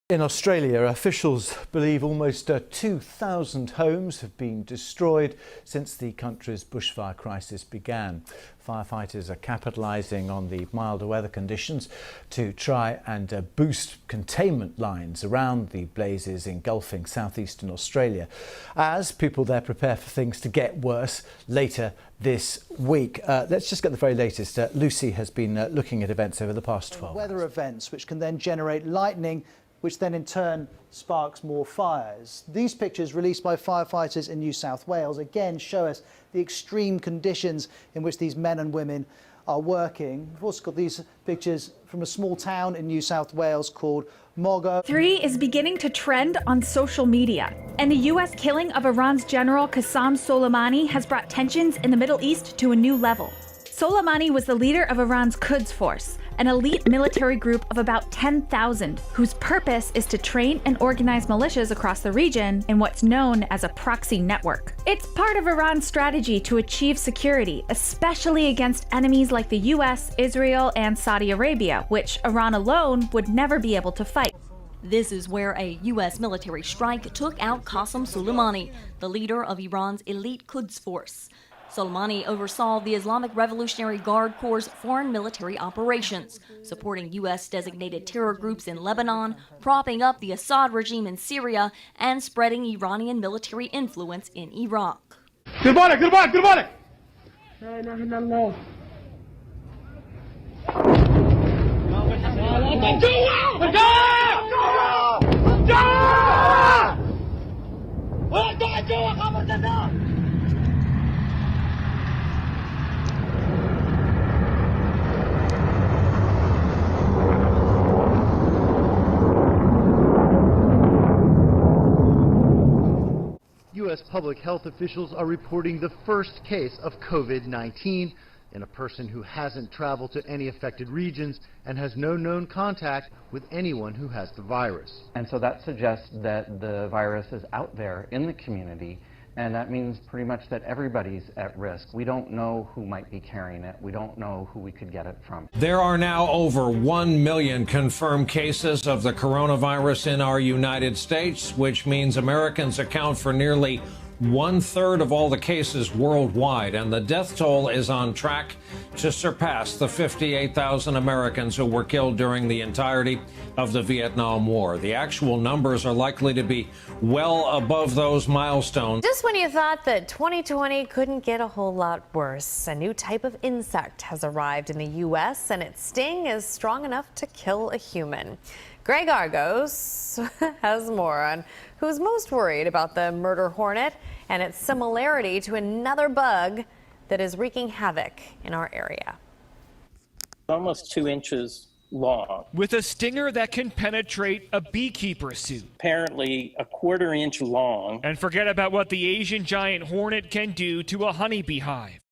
In Australia, officials believe almost 2,000 homes have been destroyed since the country's bushfire crisis began. Firefighters are capitalising on the milder weather conditions to try and boost containment lines around the blazes engulfing southeastern Australia, as people there prepare for things to get worse later this week. Let's just get the very latest. Lucy has been looking at events over the past 12 hours. Weather events which can then generate lightning, which then in turn sparks more fires. These pictures released by firefighters in New South Wales again show us the extreme conditions in which these men and women are working. We've also got these pictures from a small town in New South Wales called Mogo. 3 is beginning to trend on social media, and the U.S. killing of Iran's General Qasem Soleimani has brought tensions in the Middle East to a new level. Soleimani was the leader of Iran's Quds Force, an elite military group of about 10,000, whose purpose is to train and organize militias across the region in what's known as a proxy network. It's part of Iran's strategy to achieve security, especially against enemies like the US, Israel, and Saudi Arabia, which Iran alone would never be able to fight. This is where a U.S. military strike took out Qasem Soleimani, the leader of Iran's elite Quds Force. Soleimani oversaw the Islamic Revolutionary Guard Corps' foreign military operations, supporting U.S.-designated terror groups in Lebanon, propping up the Assad regime in Syria, and spreading Iranian military influence in Iraq. Good morning, good morning, good morning! U.S. public health officials are reporting the first case of COVID-19 in a person who hasn't traveled to any affected regions and has no known contact with anyone who has the virus. And so that suggests that the virus is out there in the community, and that means pretty much that everybody's at risk. We don't know who might be carrying it. We don't know who we could get it from. There are now over 1 million confirmed cases of the coronavirus in our United States, which means Americans account for nearly 1/3 of all the cases worldwide, and the death toll is on track to surpass the 58,000 Americans who were killed during the entirety of the Vietnam War. The actual numbers are likely to be well above those milestones. Just when you thought that 2020 couldn't get a whole lot worse, a new type of insect has arrived in the U.S., and its sting is strong enough to kill a human. Greg Argos has more on who's most worried about the murder hornet and its similarity to another bug that is wreaking havoc in our area. Almost 2 inches long. With a stinger that can penetrate a beekeeper's suit. Apparently a 1/4 inch long. And forget about what the Asian giant hornet can do to a honeybee hive.